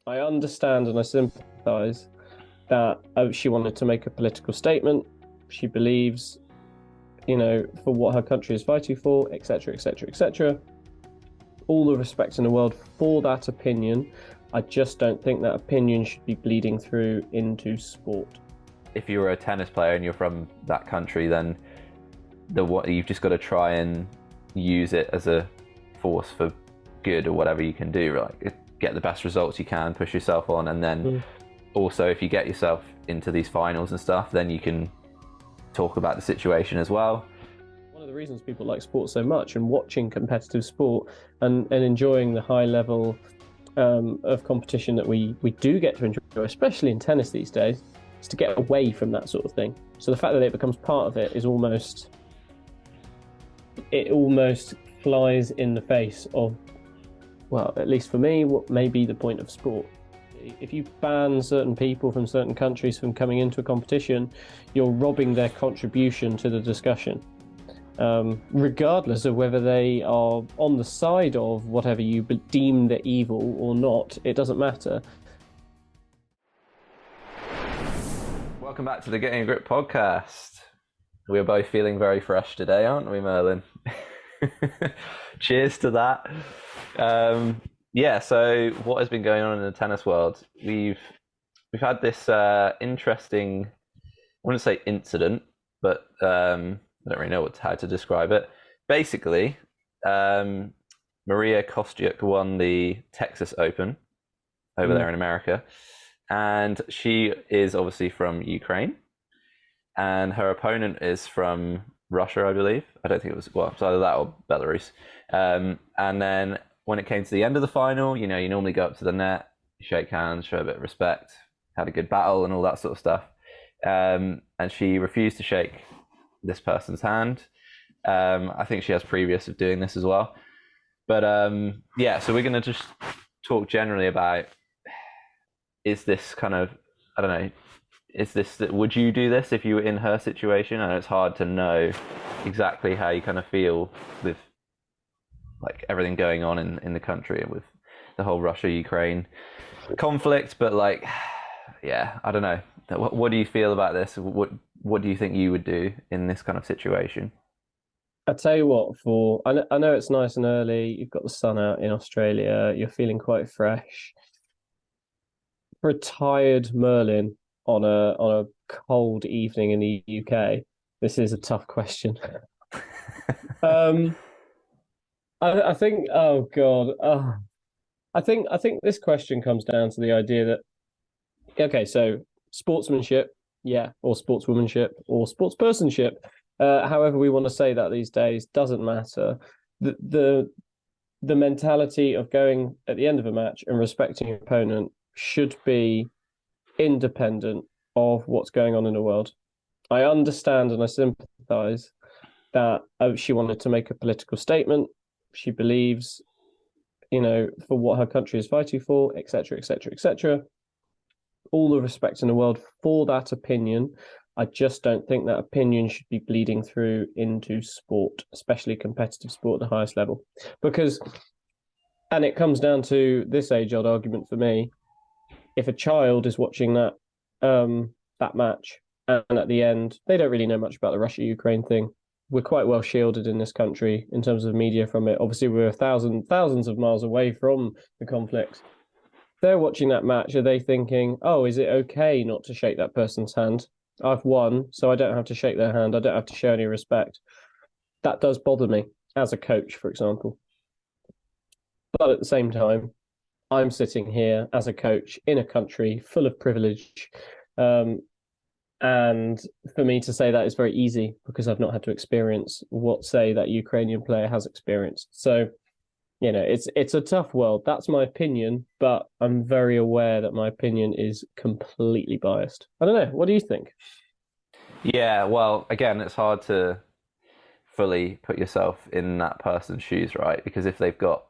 I understand and I sympathise that she wanted to make a political statement. She believes, for what her country is fighting for, etc., etc., etc. All the respect in the world for that opinion. I just don't think that opinion should be bleeding through into sport. If you were a tennis player and you're from that country, then you've just got to try and use it as a force for good or whatever you can do, right? Get the best results you can, push yourself on, and then also if you get yourself into these finals and stuff, then you can talk about the situation as well. One of the reasons people like sport so much and watching competitive sport and enjoying the high level of competition that we do get to enjoy, especially in tennis these days, is to get away from that sort of thing. So the fact that it becomes part of it is almost flies in the face of, well, at least for me, what may be the point of sport. If you ban certain people from certain countries from coming into a competition, you're robbing their contribution to the discussion. Regardless of whether they are on the side of whatever you deem the evil or not, it doesn't matter. Welcome back to the Getting a Grip podcast. We're both feeling very fresh today, aren't we, Merlin? Cheers to that. So what has been going on in the tennis world? We've had this interesting, I wouldn't say incident, but I don't really know how to describe it. Basically, Marta Kostyuk won the Texas Open over there in America, and she is obviously from Ukraine, and her opponent is from Russia, I believe. I don't think it was, well, it's either that or Belarus. And then when it came to the end of the final, you normally go up to the net, shake hands, show a bit of respect, had a good battle and all that sort of stuff. And she refused to shake this person's hand. I think she has previous of doing this as well. But so we're going to just talk generally about, is this kind of, I don't know, would you do this if you were in her situation? I know it's hard to know exactly how you kind of feel with like everything going on in the country and with the whole Russia-Ukraine conflict, but like, yeah, I don't know. What do you feel about this? What do you think you would do in this kind of situation? I tell you what, I know it's nice and early. You've got the sun out in Australia. You're feeling quite fresh. For a tired Merlin on a cold evening in the UK, this is a tough question. I think, oh God, I think this question comes down to the idea that, okay, so sportsmanship, yeah, or sportswomanship, or sportspersonship, however we want to say that these days, doesn't matter. The mentality of going at the end of a match and respecting your opponent should be independent of what's going on in the world. I understand and I sympathise that she wanted to make a political statement. She believes, for what her country is fighting for, etc., etc., etc. All the respect in the world for that opinion. I just don't think that opinion should be bleeding through into sport, especially competitive sport at the highest level. And it comes down to this age-old argument for me. If a child is watching that match, and at the end, they don't really know much about the Russia-Ukraine thing. We're quite well shielded in this country in terms of media from it. Obviously, we're thousands of miles away from the conflict. They're watching that match. Are they thinking, oh, is it okay not to shake that person's hand? I've won, so I don't have to shake their hand. I don't have to show any respect. That does bother me as a coach, for example. But at the same time, I'm sitting here as a coach in a country full of privilege. And for me to say that is very easy because I've not had to experience what, say, that Ukrainian player has experienced. So, it's a tough world. That's my opinion, but I'm very aware that my opinion is completely biased. I don't know. What do you think? Yeah, well, again, it's hard to fully put yourself in that person's shoes, right? Because if they've got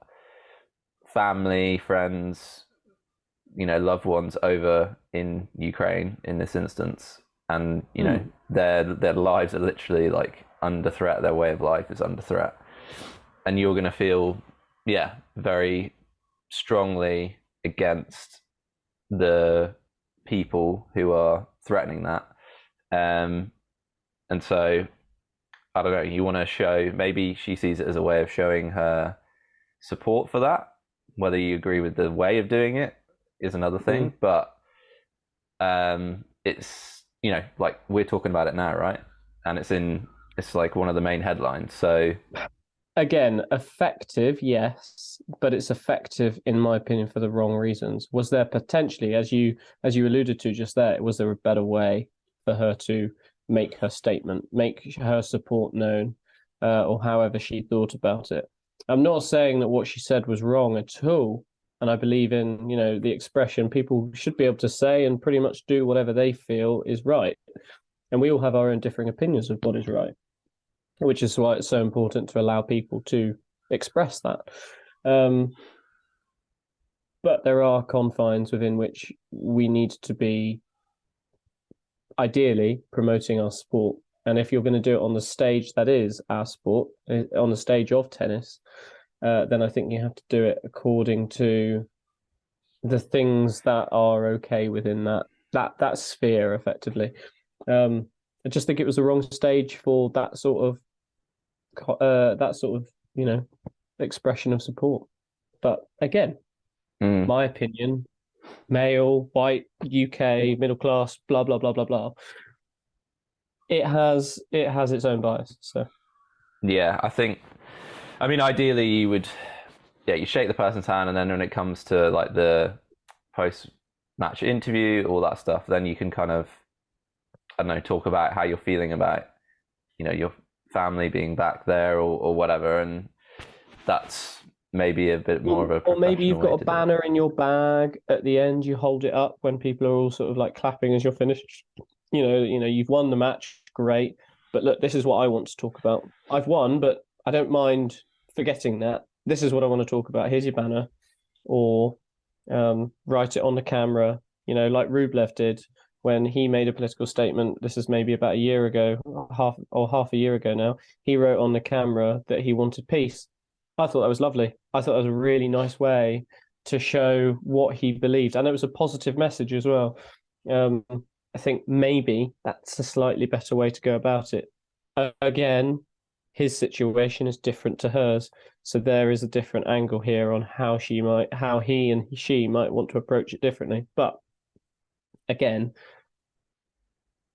family, friends, loved ones over in Ukraine in this instance, and their lives are literally like under threat, their way of life is under threat, and you're going to feel very strongly against the people who are threatening that. And so I don't know, you want to show, maybe she sees it as a way of showing her support for that. Whether you agree with the way of doing it is another thing, but it's, like we're talking about it now, right? And it's like one of the main headlines. So Again, effective, yes, but it's effective in my opinion for the wrong reasons. Was there potentially, as you alluded to just there, was there a better way for her to make her statement, make her support known, or however she thought about it? I'm not saying that what she said was wrong at all, and I believe in, the expression people should be able to say and pretty much do whatever they feel is right, and we all have our own differing opinions of what is right, which is why it's so important to allow people to express that. But there are confines within which we need to be ideally promoting our sport. And if you're going to do it on the stage that is our sport, on the stage of tennis, then I think you have to do it according to the things that are okay within that sphere, effectively. I just think it was the wrong stage for that sort of expression of support. But again, my opinion, male, white, UK, middle class, blah blah blah blah blah. It has its own bias. So yeah, I mean, ideally you would, you shake the person's hand, and then when it comes to like the post-match interview, all that stuff, then you can kind of, I don't know, talk about how you're feeling about, your family being back there or whatever, and that's maybe a bit more of a or maybe you've professional way got a to do it. banner in your bag at the end. You hold it up when people are all sort of like clapping as you're finished. You've won the match, great. But look, this is what I want to talk about. I've won, but I don't mind forgetting that. This is what I want to talk about. Here's your banner, or write it on the camera. Like Rublev did when he made a political statement. This is maybe about a year ago, half a year ago now. He wrote on the camera that he wanted peace. I thought that was lovely. I thought that was a really nice way to show what he believed, and it was a positive message as well. I think maybe that's a slightly better way to go about it. Again, his situation is different to hers, so there is a different angle here on how he and she might want to approach it differently. But again,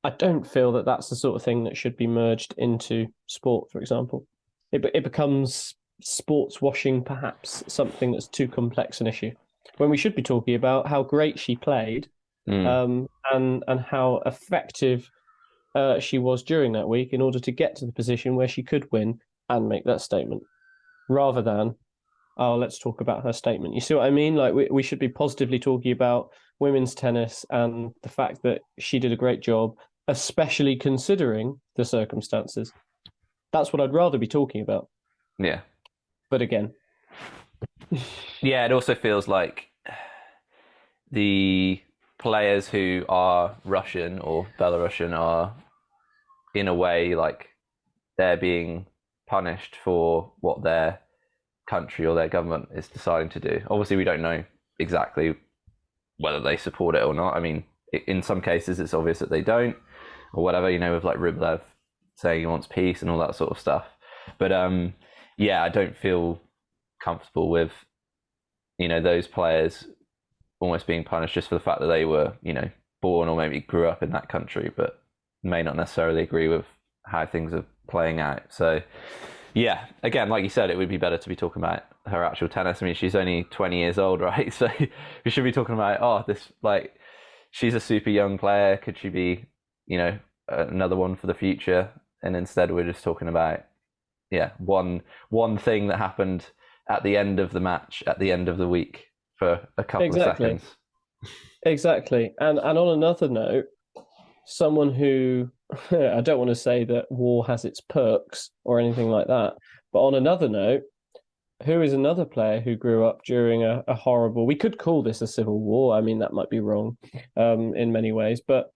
I don't feel that that's the sort of thing that should be merged into sport, for example. It becomes sports washing, perhaps something that's too complex an issue, when we should be talking about how great she played, and how effective she was during that week in order to get to the position where she could win and make that statement, rather than, oh, let's talk about her statement. You see what I mean? Like we should be positively talking about women's tennis and the fact that she did a great job, especially considering the circumstances. That's what I'd rather be talking about. Yeah. But again, yeah, it also feels like the players who are Russian or Belarusian are, in a way, like they're being punished for what their country or their government is deciding to do. Obviously, we don't know exactly whether they support it or not. I mean, in some cases, it's obvious that they don't, or whatever. With like Rublev saying he wants peace and all that sort of stuff. But yeah, I don't feel comfortable with those players almost being punished just for the fact that they were born or maybe grew up in that country, but may not necessarily agree with how things are playing out. So yeah, again, like you said, it would be better to be talking about her actual tennis. I mean, she's only 20 years old, right? So we should be talking about, she's a super young player. Could she be, another one for the future? And instead we're just talking about, one thing that happened at the end of the match, at the end of the week, for a couple of seconds. Exactly. And on another note, someone who, I don't want to say that war has its perks or anything like that, but on another note, who is another player who grew up during a horrible, we could call this a civil war. I mean, that might be wrong in many ways, but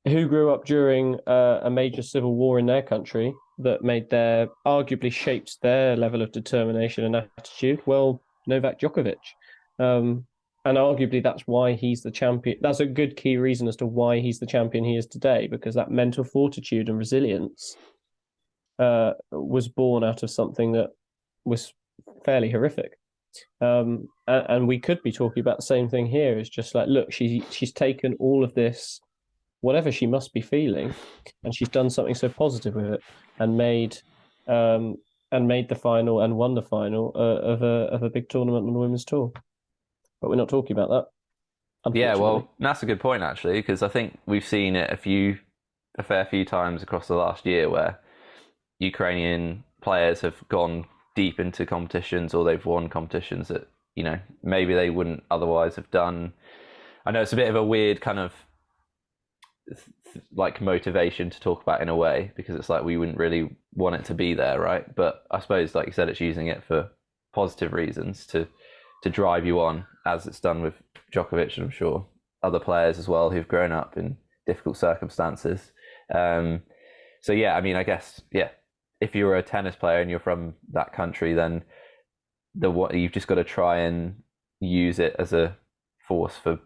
who grew up during a major civil war in their country that arguably shaped their level of determination and attitude? Well, Novak Djokovic. And arguably that's why he's the champion. That's a good key reason as to why he's the champion he is today, because that mental fortitude and resilience was born out of something that was fairly horrific. And we could be talking about the same thing here. It's just like, look, she's taken all of this, whatever she must be feeling, and she's done something so positive with it, and made the final and won the final of a big tournament on the women's tour. But we're not talking about that. Yeah, well, that's a good point actually, because I think we've seen it a fair few times across the last year where Ukrainian players have gone deep into competitions or they've won competitions that, maybe they wouldn't otherwise have done. I know it's a bit of a weird kind of like motivation to talk about in a way, because it's like we wouldn't really want it to be there, right? But I suppose, like you said, it's using it for positive reasons to drive you on, as it's done with Djokovic, and I'm sure other players as well who've grown up in difficult circumstances. So yeah, I mean, I guess, yeah, if you're a tennis player and you're from that country, then you've just got to try and use it as a force for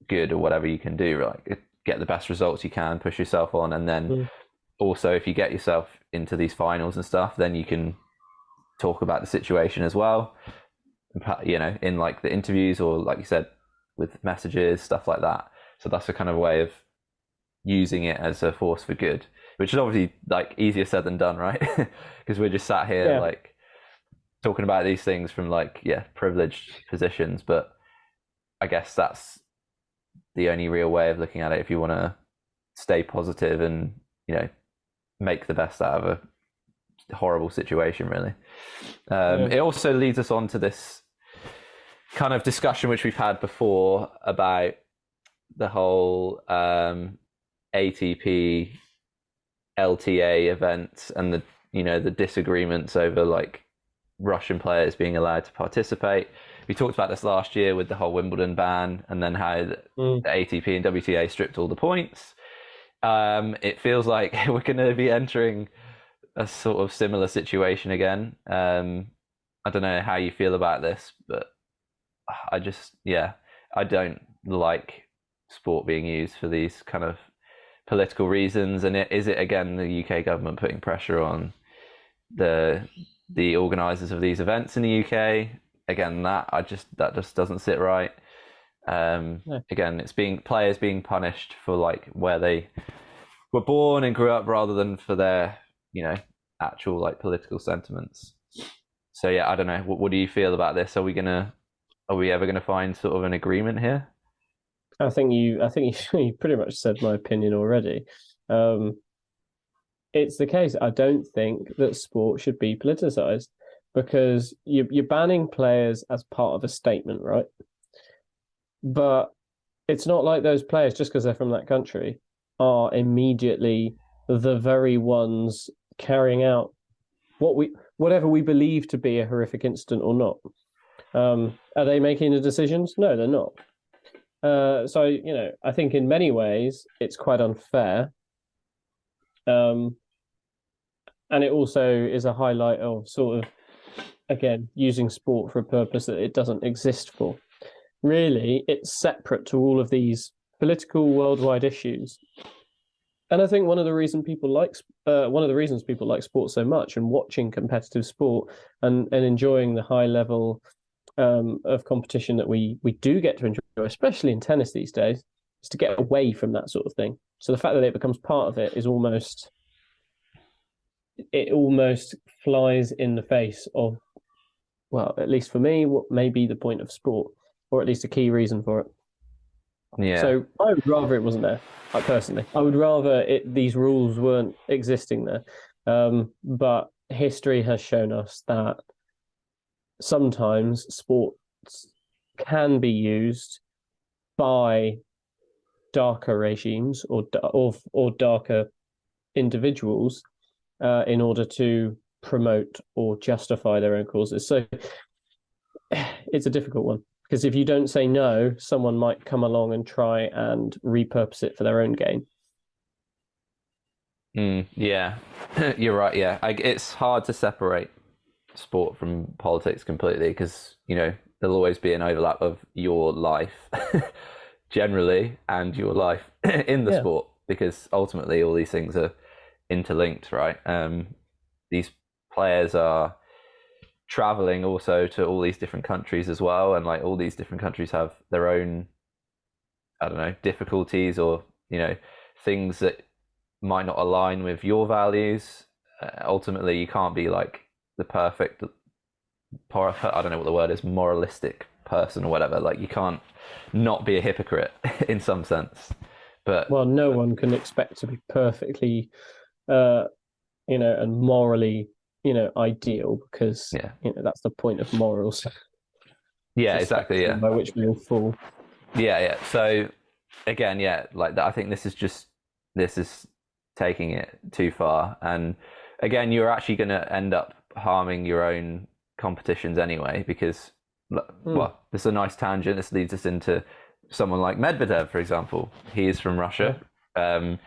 good or whatever you can do, like get the best results you can, push yourself on, and then also if you get yourself into these finals and stuff, then you can talk about the situation as well, in like the interviews, or like you said, with messages, stuff like that. So that's a kind of way of using it as a force for good, which is obviously like easier said than done, right? Because we're just sat here like talking about these things from like privileged positions, but I guess that's the only real way of looking at it if you want to stay positive and make the best out of a horrible situation, really. It also leads us on to this kind of discussion which we've had before about the whole ATP LTA events and the disagreements over like Russian players being allowed to participate. We talked about this last year with the whole Wimbledon ban, and then how the ATP and WTA stripped all the points. It feels like we're going to be entering a sort of similar situation again. I don't know how you feel about this, but I don't like sport being used for these kind of political reasons. And is it again the UK government putting pressure on the organisers of these events in the UK? Again, that just doesn't sit right. Again, it's players being punished for like where they were born and grew up, rather than for their actual like political sentiments. So yeah, I don't know. What do you feel about this? Are we ever gonna find sort of an agreement here? I think you pretty much said my opinion already. It's the case. I don't think that sport should be politicized, because you're banning players as part of a statement, right? But it's not like those players, just because they're from that country, are immediately the very ones carrying out whatever we believe to be a horrific incident or not. Are they making the decisions? No, they're not. So I think in many ways it's quite unfair. And it also is a highlight of sort of, again, using sport for a purpose that it doesn't exist for. Really, it's separate to all of these political worldwide issues. And I think one of the reasons people like sport so much, and watching competitive sport and enjoying the high level of competition that we do get to enjoy, especially in tennis these days, is to get away from that sort of thing. So the fact that it becomes part of it is almost flies in the face of, well, at least for me, what may be the point of sport, or at least a key reason for it. Yeah. So I would rather it wasn't there. Personally, I would rather these rules weren't existing there. But history has shown us that sometimes sports can be used by darker regimes or darker individuals in order to promote or justify their own causes. So it's a difficult one, because if you don't say no, someone might come along and try and repurpose it for their own gain. Yeah, you're right. Yeah, it's hard to separate sport from politics completely, because there'll always be an overlap of your life generally and your life in the Yeah. sport, because ultimately all these things are interlinked, right? These players are traveling also to all these different countries as well, and like all these different countries have their own, I don't know, difficulties, or things that might not align with your values. Ultimately, you can't be like the perfect, I don't know what the word is, moralistic person or whatever. Like you can't not be a hypocrite in some sense. But Well, no one can expect to be perfectly, and morally, ideal, because yeah, that's the point of morals. yeah, It's a exactly, spectrum yeah, by which we all fall. yeah. So again, yeah, like that. I think this is taking it too far, and again, you're actually going to end up harming your own competitions anyway, because Hmm. well, this is a nice tangent. This leads us into someone like Medvedev, for example. He is from Yeah. Russia.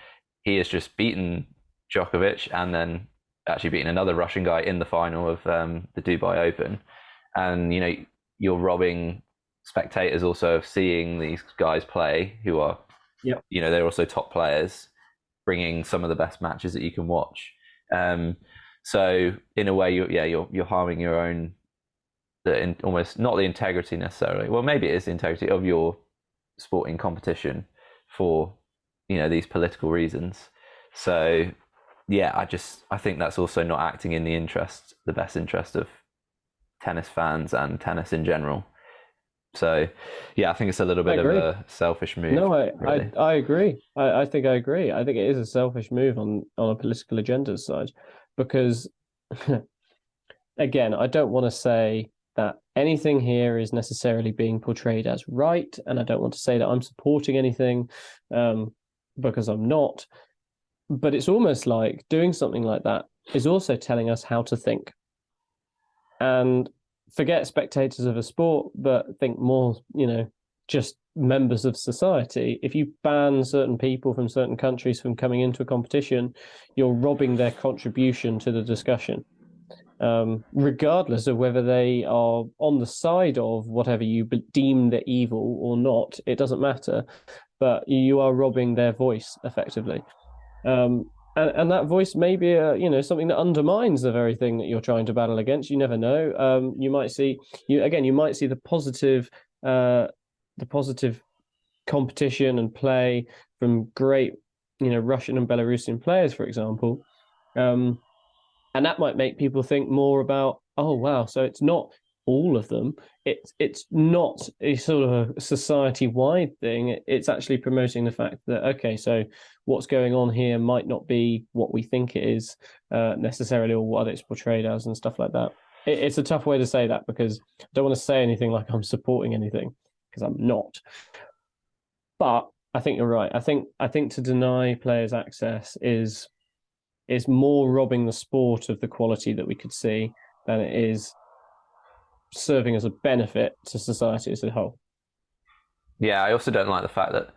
He has just beaten Djokovic, and then actually beaten another Russian guy in the final of the Dubai Open. And you're robbing spectators also of seeing these guys play, who are Yep. they're also top players, bringing some of the best matches that you can watch. So in a way, you're harming your own, almost not the integrity necessarily. Well, maybe it is the integrity of your sporting competition for these political reasons. So yeah, I think that's also not acting in the best interest of tennis fans and tennis in general. So yeah, I think it's a little I bit of agree. a selfish move, No, really. I agree. I think I agree. I think it is a selfish move on a political agenda side, because again, I don't want to say that anything here is necessarily being portrayed as right, and I don't want to say that I'm supporting anything, because I'm not. But it's almost like doing something like that is also telling us how to think. And forget spectators of a sport, but think more, just members of society. If you ban certain people from certain countries from coming into a competition, you're robbing their contribution to the discussion. Regardless of whether they are on the side of whatever you deem the evil or not, it doesn't matter. But you are robbing their voice effectively. And that voice may be something that undermines the very thing that you're trying to battle against. You never know. You might see you might see the positive competition and play from great Russian and Belarusian players, for example. Um, and that might make people think more about, oh wow, so it's not all of them. It's not a sort of a society wide thing. It's actually promoting the fact that, okay, so what's going on here might not be what we think it is necessarily, or what it's portrayed as, and stuff like that. It's a tough way to say that, because I don't want to say anything like I'm supporting anything, because I'm not. But I think you're right. I think to deny players access is more robbing the sport of the quality that we could see than it is serving as a benefit to society as a whole. Yeah, I also don't like the fact that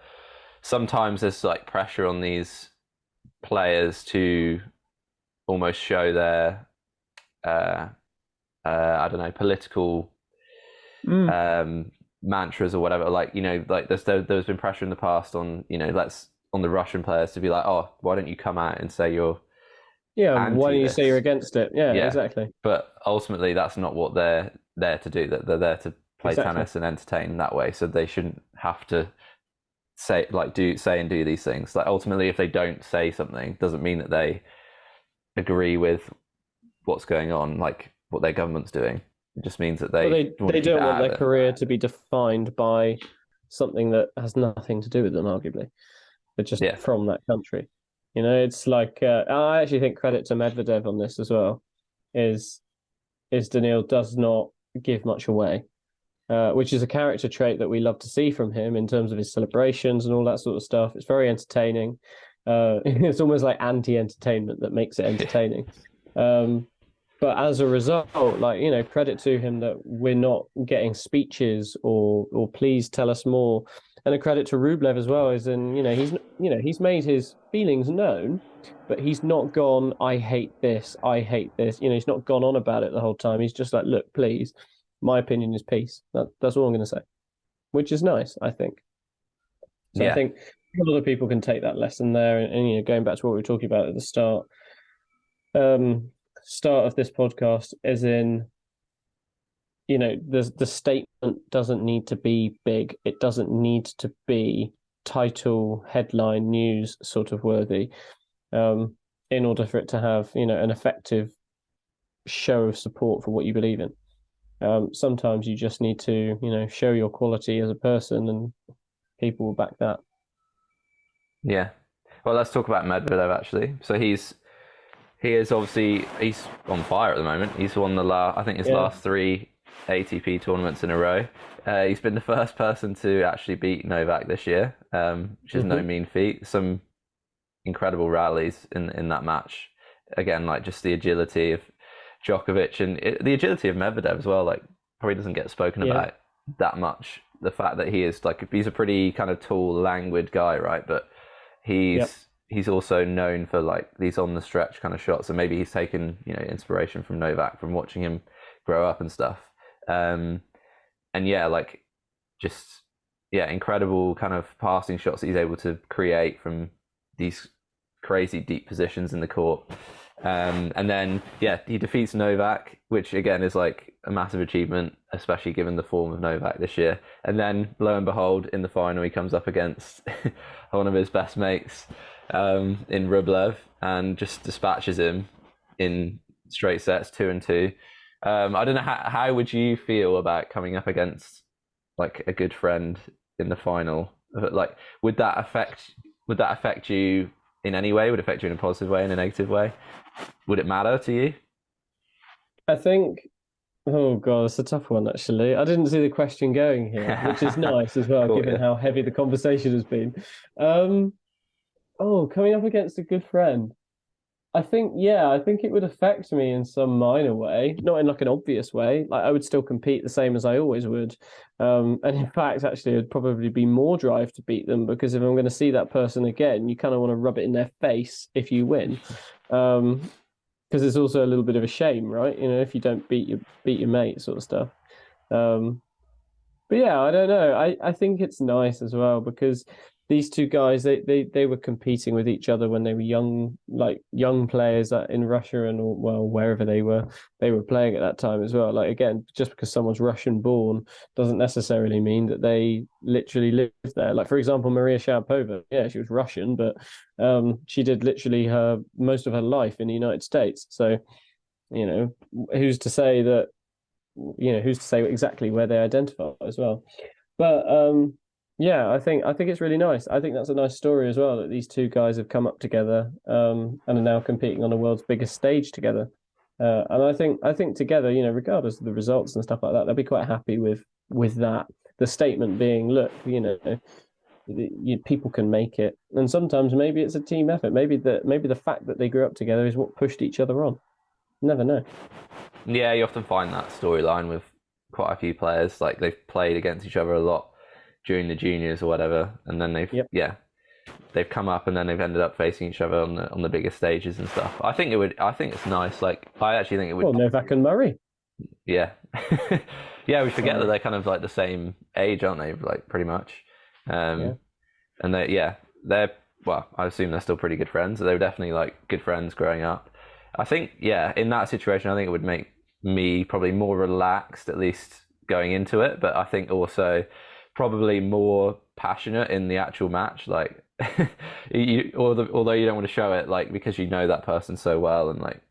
sometimes there's like pressure on these players to almost show their I don't know, political Mm. mantras or whatever. Like like there's been pressure in the past on let's on the Russian players to be like, oh, why don't you come out and say you're Yeah, why anti don't you say you're this? against it? Yeah, Yeah, exactly. but ultimately that's not what they're there to do. That they're there to play Exactly. tennis and entertain in that way. So they shouldn't have to say and do these things. Like ultimately, if they don't say something, doesn't mean that they agree with what's going on, like what their government's doing. It just means that Well, they want to they keep it don't want out their of it. career to be defined by something that has nothing to do with them, arguably. They're just Yeah, from that country. It's like I actually think credit to Medvedev on this as well. Is Daniil does not give much away, which is a character trait that we love to see from him in terms of his celebrations and all that sort of stuff. It's very entertaining. It's almost like anti-entertainment that makes it entertaining. Um, but as a result, like credit to him that we're not getting speeches or please tell us more. And a credit to Rublev as well is in he's made his feelings known, but he's not gone, I hate this, I hate this. He's not gone on about it the whole time. He's just like, look, please. my opinion is peace. That's all I'm going to say, which is nice, I think. So I Yeah, think a lot of people can take that lesson there, and going back to what we were talking about at the um, start of this podcast, as in, the statement doesn't need to be big. It doesn't need to be title, headline, news sort of worthy, in order for it to have, an effective show of support for what you believe in. Sometimes you just need to, show your quality as a person, and people will back that. yeah. Well, let's talk about Medvedev actually. So he's on fire at the moment. He's won I think his last 3 ATP tournaments in a row. He's been the first person to actually beat Novak this year, which is no mean feat. Some incredible rallies in that match. Again, like just the agility of Djokovic and the agility of Medvedev as well. Like probably doesn't get spoken about that much. The fact that he's a pretty kind of tall, languid guy, right? But he's also known for like these on the stretch kind of shots, and maybe he's taken inspiration from Novak from watching him grow up and stuff. And incredible kind of passing shots that he's able to create from these crazy deep positions in the court. And then he defeats Novak, which again is like a massive achievement, especially given the form of Novak this year. And then lo and behold, in the final, he comes up against one of his best mates in Rublev and just dispatches him in straight sets, 2-2. I don't know how would you feel about coming up against like a good friend in the final? Like, would that affect you in any way? Would it affect you in a positive way, in a negative way? Would it matter to you? I think, oh God, it's a tough one, actually. I didn't see the question going here, which is nice as well, given how heavy the conversation has been. Coming up against a good friend. I think it would affect me in some minor way, not in like an obvious way. Like I would still compete the same as I always would. And in fact, actually, it'd probably be more drive to beat them, because if I'm going to see that person again, you kind of want to rub it in their face if you win. Because it's also a little bit of a shame, right? If you don't beat your mate, sort of stuff. But yeah, I don't know. I think it's nice as well, because these two guys, they were competing with each other when they were young players in Russia and wherever they were playing at that time as well. Like again, just because someone's Russian born doesn't necessarily mean that they literally live there. Like for example, Maria Sharapova, she was Russian, but she did literally most of her life in the United States. So who's to say that? Who's to say exactly where they identify as well? But I think it's really nice. I think that's a nice story as well, that these two guys have come up together and are now competing on the world's biggest stage together. And I think together, regardless of the results and stuff like that, they'll be quite happy with that. The statement being, look, people can make it, and sometimes maybe it's a team effort. Maybe the fact that they grew up together is what pushed each other on. Never know. Yeah, you often find that storyline with quite a few players. Like they've played against each other a lot during the juniors or whatever, and then they've come up and then they've ended up facing each other on the biggest stages and stuff. I think it's nice. Like I actually think it would. Well, Novak and Murray. Yeah, yeah. We forget that they're kind of like the same age, aren't they? Like pretty much. And they're well. I assume they're still pretty good friends. So they were definitely like good friends growing up. I think, in that situation, I think it would make me probably more relaxed, at least going into it. But I think also probably more passionate in the actual match. Like, although you don't want to show it, like because you know that person so well, and like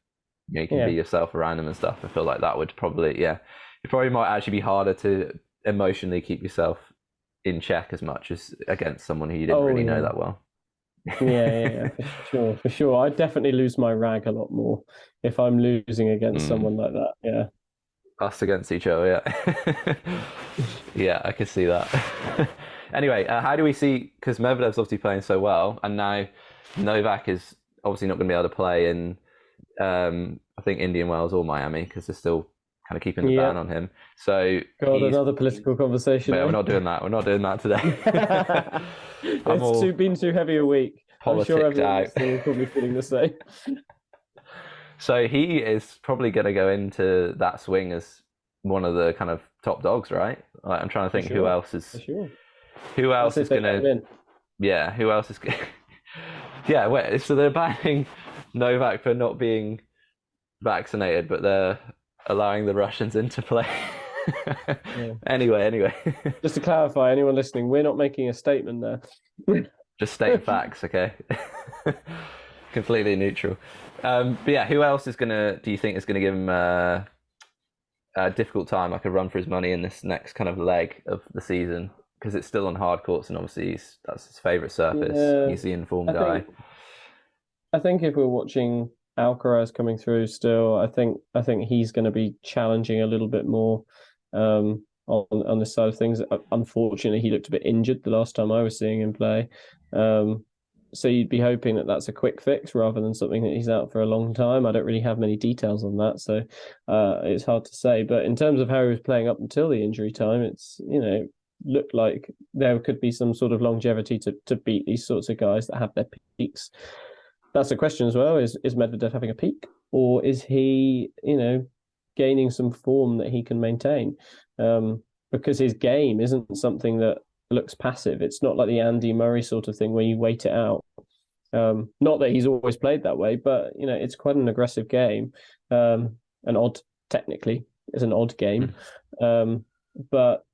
you can be yourself around them and stuff. I feel like that would probably, it probably might actually be harder to emotionally keep yourself in check as much as against someone who you didn't really know that well. Yeah, for sure. I'd definitely lose my rag a lot more if I'm losing against someone like that. Yeah. Us against each other, yeah. Yeah, I can see that. Anyway, how do we see, because Medvedev's obviously playing so well, and now Novak is obviously not going to be able to play in, I think, Indian Wells or Miami, because they're still kind of keeping the ban on him. So another political conversation. We're not doing that. We're not doing that today. It's been too heavy a week. I'm sure everyone's probably feeling the same. So he is probably going to go into that swing as one of the kind of top dogs, right? Like, I'm trying to think For who sure. else is For sure. who else That's is if they let him gonna in. yeah, who else is yeah, wait, so they're banning Novak for not being vaccinated, but they're allowing the Russians into play. Yeah. Anyway. Just to clarify, anyone listening, we're not making a statement there. Just stating facts, okay? Completely neutral. But yeah, who else do you think is gonna give him a difficult time, like a run for his money in this next kind of leg of the season? Because it's still on hard courts, and obviously that's his favourite surface. Yeah, He's the informed I guy. think I think if we're watching Alcaraz coming through still, I think he's going to be challenging a little bit more on this side of things. Unfortunately, he looked a bit injured the last time I was seeing him play. Um, so you'd be hoping that that's a quick fix rather than something that he's out for a long time. I don't really have many details on that, so it's hard to say. But in terms of how he was playing up until the injury time, it's looked like there could be some sort of longevity to beat these sorts of guys that have their peaks. That's the question as well. Is Medvedev having a peak, or is he, gaining some form that he can maintain? Because his game isn't something that looks passive. It's not like the Andy Murray sort of thing where you wait it out. Not that he's always played that way, but it's quite an aggressive game. An odd, technically, it's an odd game, but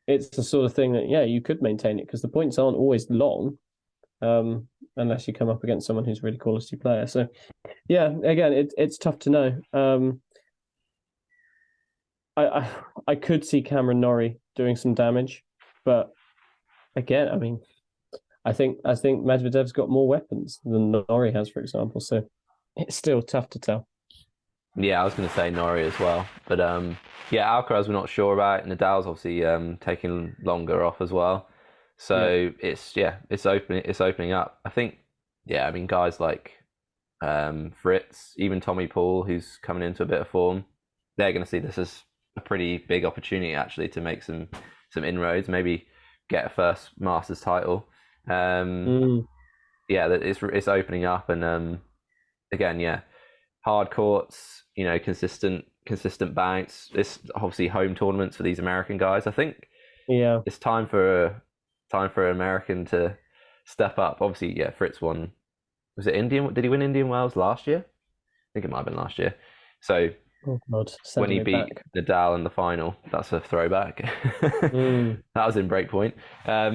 it's the sort of thing that you could maintain it because the points aren't always long. Unless you come up against someone who's a really quality player. So, again, it's tough to know. I could see Cameron Norrie doing some damage, but again, I mean, I think Medvedev's got more weapons than Norrie has, for example. So it's still tough to tell. Yeah, I was going to say Norrie as well, but yeah, Alcaraz we're not sure about. Nadal's obviously taking longer off as well, so it's opening up. I think, I mean, guys like Fritz, even Tommy Paul, who's coming into a bit of form, they're going to see this as a pretty big opportunity actually to make some inroads, maybe get a first Masters title. Yeah, it's opening up, and again, hard courts, consistent bounce. It's obviously home tournaments for these American guys. I think it's time for an American to step up. Obviously, Fritz won. Was it Indian? Did he win Indian Wells last year? I think it might have been last year. So oh God, when he beat Nadal in the final, that's a throwback. That was in Breakpoint.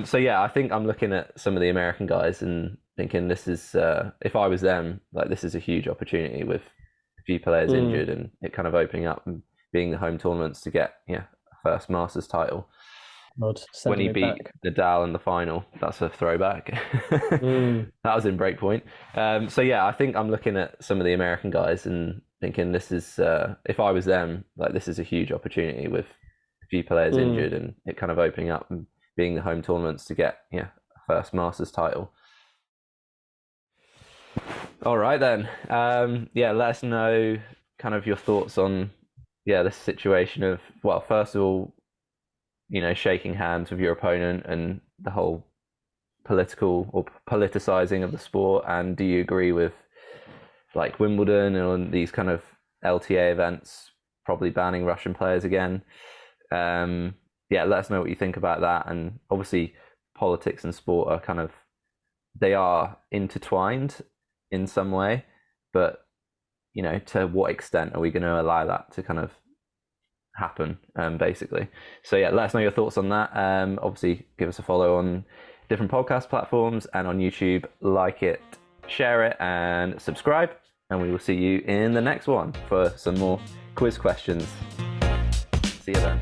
So I think I'm looking at some of the American guys and thinking this is, if I was them, like this is a huge opportunity with a few players injured and it kind of opening up and being the home tournaments to get a first Masters title. When he beat Nadal in the final, that's a throwback. That was in Breakpoint. So I think I'm looking at some of the American guys and thinking this is, if I was them, like this is a huge opportunity with a few players injured and it kind of opening up and being the home tournaments to get a first Masters title. All right then. Let us know kind of your thoughts on this situation of, well, first of all, shaking hands with your opponent and the whole political or politicizing of the sport. And do you agree with like Wimbledon and these kind of LTA events probably banning Russian players again? Let us know what you think about that. And obviously politics and sport are they are intertwined in some way, but to what extent are we going to allow that to kind of happen, basically? So let us know your thoughts on that. Obviously give us a follow on different podcast platforms and on YouTube. Like it, share it, and subscribe, and we will see you in the next one for some more quiz questions. See you then.